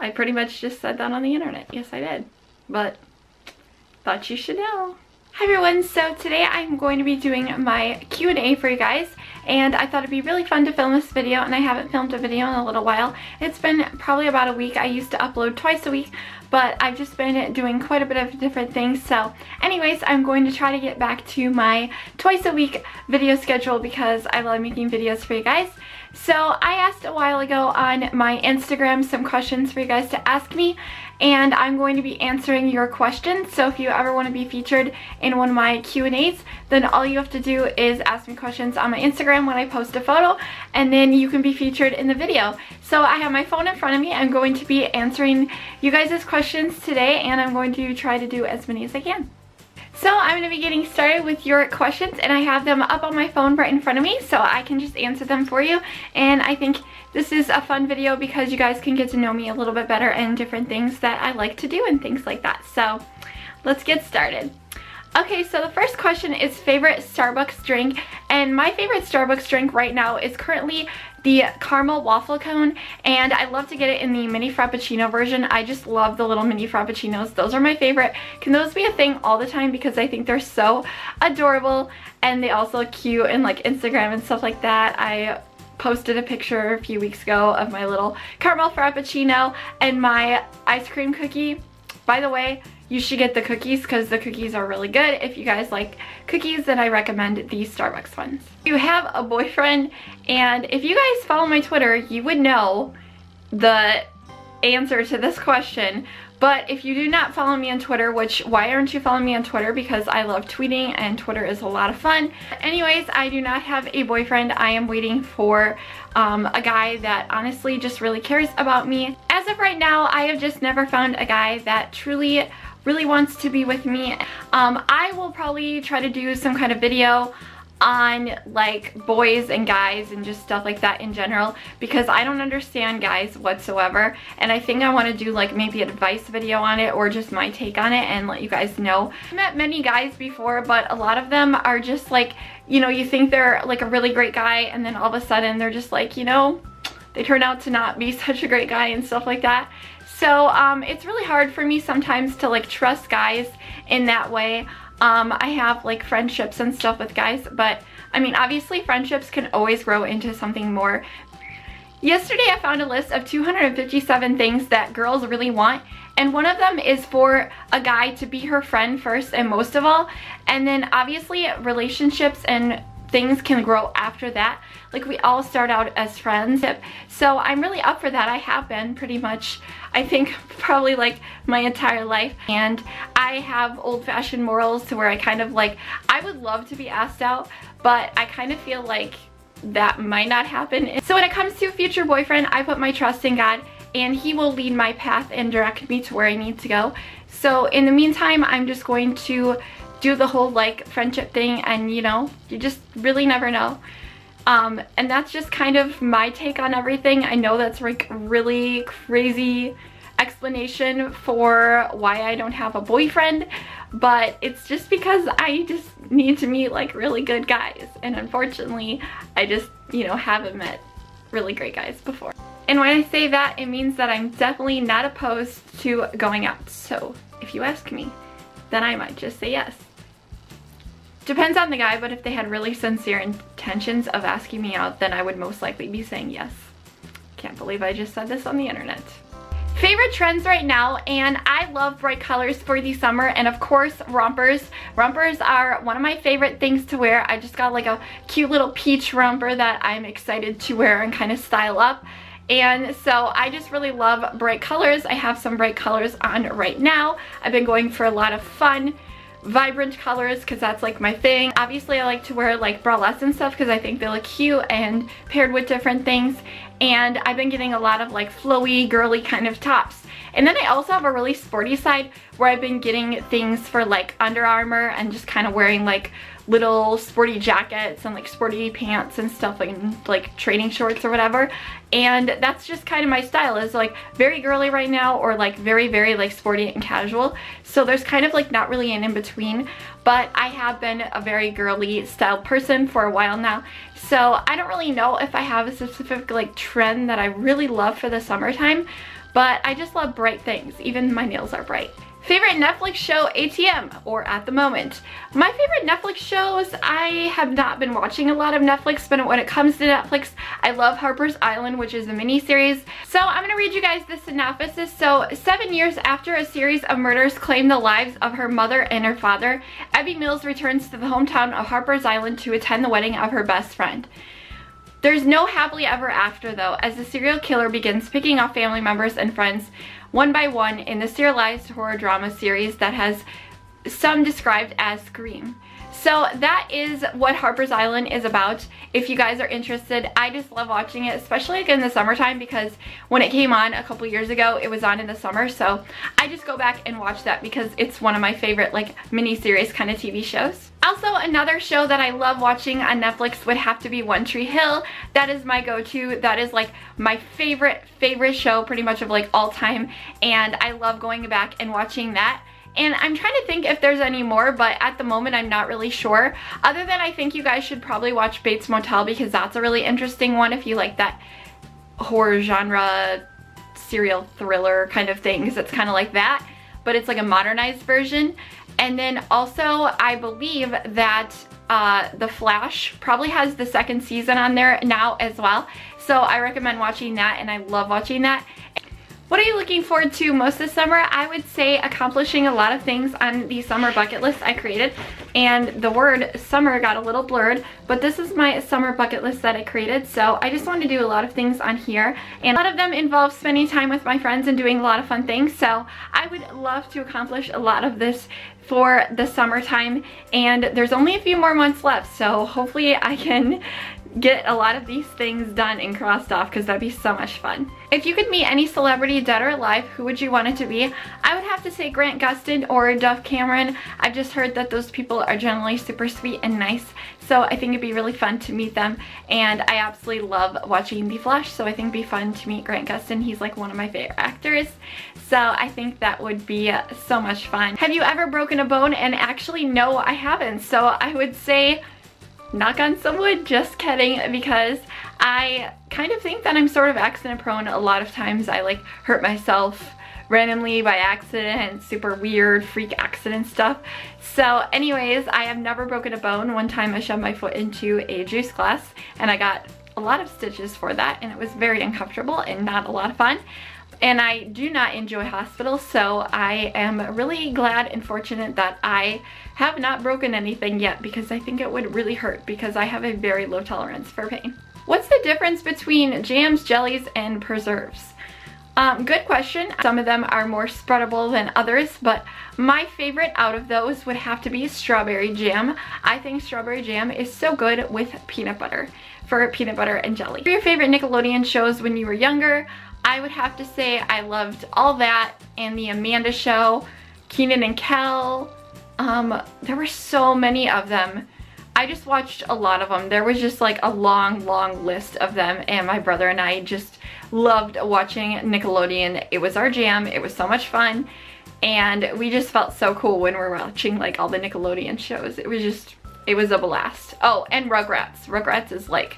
I pretty much just said that on the internet. Yes, I did. But thought you should know. Hi everyone, so today I'm going to be doing my Q&A for you guys, and I thought it'd be really fun to film this video, and I haven't filmed a video in a little while. It's been probably about a week. I used to upload twice a week, but I've just been doing quite a bit of different things. So anyways, I'm going to try to get back to my twice a week video schedule because I love making videos for you guys. So I asked a while ago on my Instagram some questions for you guys to ask me, and I'm going to be answering your questions. So if you ever want to be featured in one of my Q&As, then all you have to do is ask me questions on my Instagram when I post a photo, and then you can be featured in the video. So I have my phone in front of me. I'm going to be answering you guys' questions today, and I'm going to try to do as many as I can. So I'm going to be getting started with your questions, and I have them up on my phone right in front of me so I can just answer them for you. And I think this is a fun video because you guys can get to know me a little bit better and different things that I like to do and things like that. So let's get started. Okay, so the first question is favorite Starbucks drink, and my favorite Starbucks drink right now is currently the caramel waffle cone, and I love to get it in the mini frappuccino version. I just love the little mini frappuccinos. Those are my favorite. Can those be a thing all the time because I think they're so adorable, and they also look cute in like Instagram and stuff like that. I posted a picture a few weeks ago of my little caramel frappuccino and my ice cream cookie. By the way, you should get the cookies because the cookies are really good. If you guys like cookies, then I recommend these Starbucks ones. You have a boyfriend, and if you guys follow my Twitter, you would know the answer to this question. But if you do not follow me on Twitter, which, why aren't you following me on Twitter? Because I love tweeting and Twitter is a lot of fun. Anyways, I do not have a boyfriend. I am waiting for a guy that honestly just really cares about me. As of right now, I have just never found a guy that truly really wants to be with me. I will probably try to do some kind of video on like boys and guys and just stuff like that in general because I don't understand guys whatsoever, and I think I want to do like maybe an advice video on it or just my take on it and let you guys know. I've met many guys before, but a lot of them are just like, you know, you think they're like a really great guy and then all of a sudden they're just like, you know, they turn out to not be such a great guy and stuff like that. So it's really hard for me sometimes to like trust guys in that way. I have like friendships and stuff with guys, but I mean obviously friendships can always grow into something more. Yesterday I found a list of 257 things that girls really want, and one of them is for a guy to be her friend first and most of all, and then obviously relationships and things can grow after that. Like we all start out as friends, so I'm really up for that. I have been pretty much, I think, probably like my entire life, and I have old-fashioned morals to where I kind of like, I would love to be asked out, but I kind of feel like that might not happen. So when it comes to a future boyfriend, I put my trust in God, and he will lead my path and direct me to where I need to go. So in the meantime, I'm just going to do the whole like friendship thing, and you know, you just really never know. And that's just kind of my take on everything. I know that's like really crazy explanation for why I don't have a boyfriend, but it's just because I just need to meet like really good guys, and unfortunately I just, you know, haven't met really great guys before. And when I say that, it means that I'm definitely not opposed to going out. So if you ask me, then I might just say yes. Depends on the guy, but if they had really sincere intentions of asking me out, then I would most likely be saying yes. Can't believe I just said this on the internet. Favorite trends right now, and I love bright colors for the summer, and of course rompers. Rompers are one of my favorite things to wear. I just got like a cute little peach romper that I'm excited to wear and kind of style up. And so I just really love bright colors. I have some bright colors on right now. I've been going for a lot of fun, vibrant colors because that's like my thing. Obviously I like to wear like bralettes and stuff because I think they look cute and paired with different things, and I've been getting a lot of like flowy girly kind of tops. And then I also have a really sporty side where I've been getting things for like Under Armour and just kind of wearing like little sporty jackets and like sporty pants and stuff, like training shorts or whatever. And that's just kind of my style, is like very girly right now, or like very like sporty and casual. So there's kind of like not really an in-between, but I have been a very girly style person for a while now. So I don't really know if I have a specific like trend that I really love for the summertime, but I just love bright things. Even my nails are bright. Favorite Netflix show, ATM, or at the moment. My favorite Netflix shows, I have not been watching a lot of Netflix, but when it comes to Netflix, I love Harper's Island, which is a mini-series. So I'm gonna read you guys the synopsis. So 7 years after a series of murders claim the lives of her mother and her father, Abby Mills returns to the hometown of Harper's Island to attend the wedding of her best friend. There's no happily ever after though, as the serial killer begins picking off family members and friends one by one in the serialized horror drama series that has some described as Scream. So that is what Harper's Island is about. If you guys are interested, I just love watching it, especially like in the summertime, because when it came on a couple years ago, it was on in the summer. So I just go back and watch that because it's one of my favorite like mini-series kind of TV shows. Also, another show that I love watching on Netflix would have to be One Tree Hill. That is my go-to. That is like my favorite show pretty much of like all time, and I love going back and watching that. And I'm trying to think if there's any more, but at the moment I'm not really sure. Other than I think you guys should probably watch Bates Motel, because that's a really interesting one if you like that horror genre, serial thriller kind of thing, because it's kind of like that, but it's like a modernized version. And then also I believe that The Flash probably has the second season on there now as well. So I recommend watching that, and I love watching that. What are you looking forward to most this summer? I would say accomplishing a lot of things on the summer bucket list I created. And the word summer got a little blurred, but this is my summer bucket list that I created. So I just want to do a lot of things on here. And a lot of them involve spending time with my friends and doing a lot of fun things. So I would love to accomplish a lot of this for the summertime. And there's only a few more months left. So hopefully I can get a lot of these things done and crossed off, because that'd be so much fun. If you could meet any celebrity, dead or alive, who would you want it to be? I would have to say Grant Gustin or Duff Cameron. I've just heard that those people are generally super sweet and nice, so I think it'd be really fun to meet them. And I absolutely love watching The Flash, so I think it'd be fun to meet Grant Gustin. He's like one of my favorite actors, so I think that would be so much fun. Have you ever broken a bone? And actually, no, I haven't. So I would say knock on some wood, just kidding, because I kind of think that I'm sort of accident prone. A lot of times I like hurt myself randomly by accident, super weird freak accident stuff. So anyways, I have never broken a bone. One time I shoved my foot into a juice glass and I got a lot of stitches for that, and it was very uncomfortable and not a lot of fun. And I do not enjoy hospitals, so I am really glad and fortunate that I have not broken anything yet, because I think it would really hurt, because I have a very low tolerance for pain. What's the difference between jams, jellies, and preserves? Good question. Some of them are more spreadable than others, but my favorite out of those would have to be strawberry jam. I think strawberry jam is so good with peanut butter, for peanut butter and jelly. What are your favorite Nickelodeon shows when you were younger? I would have to say I loved All That and The Amanda Show, Keenan and Kel. There were so many of them. I just watched a lot of them. There was just like a long list of them, and my brother and I just loved watching Nickelodeon. It was our jam. It was so much fun, and we just felt so cool when we were watching like all the Nickelodeon shows. It was a blast. Oh, and Rugrats. Rugrats is like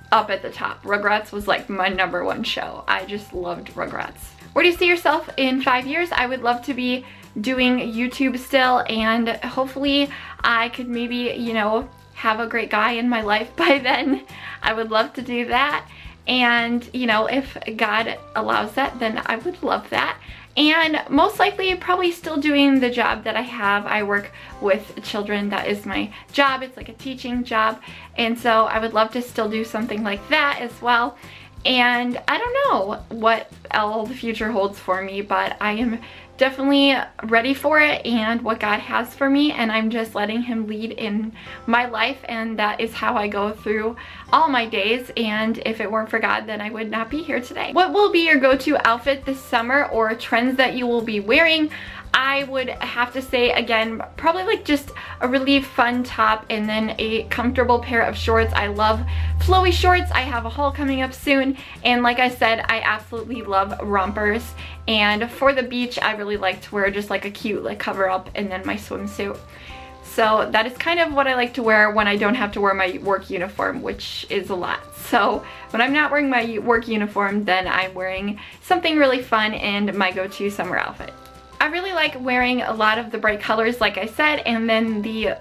up at the top. Rugrats was like my #1 show. I just loved Rugrats. Where do you see yourself in 5 years? I would love to be doing YouTube still, and hopefully I could maybe, you know, have a great guy in my life by then. I would love to do that, and you know, if God allows that, then I would love that. And most likely probably still doing the job that I have. I work with children. That is my job. It's like a teaching job, and so I would love to still do something like that as well. And I don't know what all the future holds for me, but I am definitely ready for it and what God has for me, and I'm just letting him lead in my life, and that is how I go through all my days. And if it weren't for God, then I would not be here today. What will be your go-to outfit this summer, or trends that you will be wearing? I would have to say, again, probably like just a really fun top and then a comfortable pair of shorts. I love flowy shorts. I have a haul coming up soon, and like I said, I absolutely love rompers. And for the beach, I really like to wear just like a cute like cover up and then my swimsuit. so that is kind of what I like to wear when I don't have to wear my work uniform, which is a lot. So when I'm not wearing my work uniform, then I'm wearing something really fun and my go-to summer outfit. I really like wearing a lot of the bright colors, like I said, and then the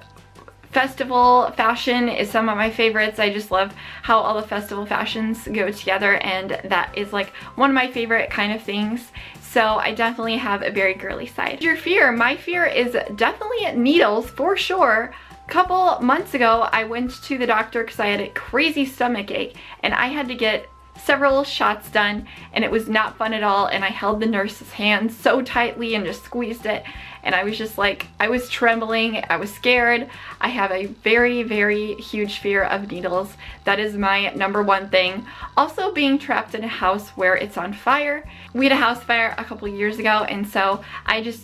festival fashion is some of my favorites. I just love how all the festival fashions go together, and that is like one of my favorite kind of things. So I definitely have a very girly side. Your fear? My fear is definitely needles for sure. A couple months ago, I went to the doctor because I had a crazy stomach ache and I had to get several shots done, and it was not fun at all, and I held the nurse's hand so tightly and just squeezed it, and I was just like, I was trembling, I was scared. I have a very, very huge fear of needles. That is my #1 thing. Also, being trapped in a house where it's on fire. We had a house fire a couple years ago, and so I just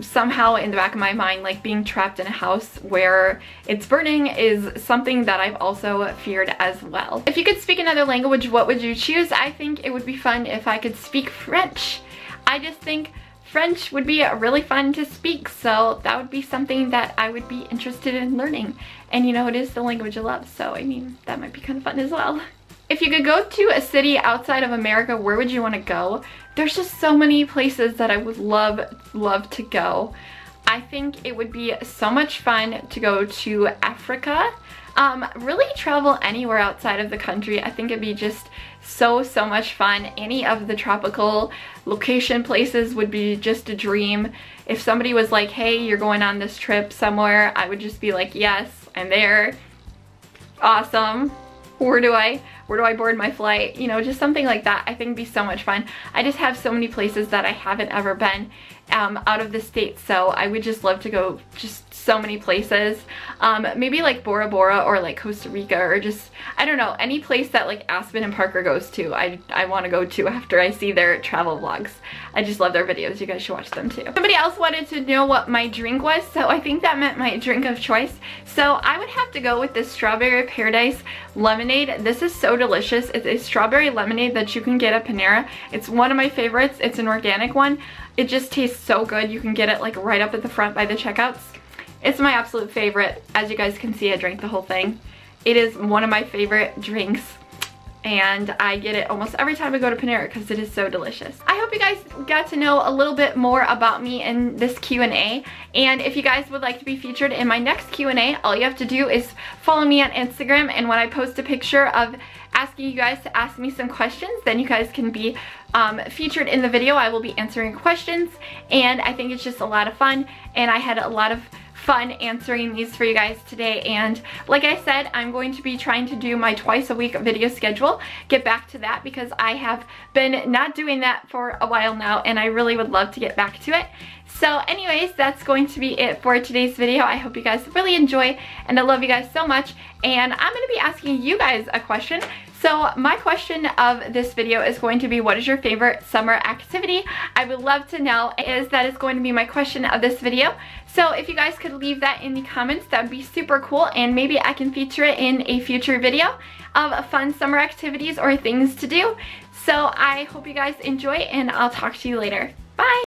somehow in the back of my mind, like being trapped in a house where it's burning is something that I've also feared as well. If you could speak another language, what would you choose? I think it would be fun if I could speak French. I just think French would be really fun to speak, so that would be something that I would be interested in learning. And you know, it is the language I love, so I mean, that might be kind of fun as well. If you could go to a city outside of America, where would you want to go? There's just so many places that I would love to go. I think it would be so much fun to go to Africa. Really travel anywhere outside of the country. I think it'd be just so much fun. Any of the tropical location places would be just a dream. If somebody was like, hey, you're going on this trip somewhere, I would just be like, yes, I'm there. Awesome. Where do I board my flight? You know, just something like that. I think it'd be so much fun. I just have so many places that I haven't ever been out of the state, so I would just love to go just so many places. Maybe like Bora Bora or like Costa Rica, or just, I don't know, any place that like Aspen and Parker goes to, I want to go to after I see their travel vlogs. I just love their videos. You guys should watch them too. Somebody else wanted to know what my drink was, so I think that meant my drink of choice. So I would have to go with this Strawberry Paradise lemonade. This is so delicious. It's a strawberry lemonade that you can get at Panera. It's one of my favorites. It's an organic one. It just tastes so good. You can get it like right up at the front by the checkouts. It's my absolute favorite. As you guys can see, I drank the whole thing. It is one of my favorite drinks, and I get it almost every time I go to Panera because it is so delicious. I hope you guys got to know a little bit more about me in this Q&A, and if you guys would like to be featured in my next Q&A, all you have to do is follow me on Instagram, and when I post a picture of asking you guys to ask me some questions, then you guys can be featured in the video. I will be answering questions, and I think it's just a lot of fun, and I had a lot of fun answering these for you guys today. And like I said, I'm going to be trying to do my twice a week video schedule, get back to that, because I have been not doing that for a while now, and I really would love to get back to it. So anyways, that's going to be it for today's video. I hope you guys really enjoy, and I love you guys so much, and I'm going to be asking you guys a question. So my question of this video is going to be, what is your favorite summer activity? I would love to know. That is going to be my question of this video. So if you guys could leave that in the comments, that would be super cool, and maybe I can feature it in a future video of fun summer activities or things to do. So I hope you guys enjoy, and I'll talk to you later. Bye!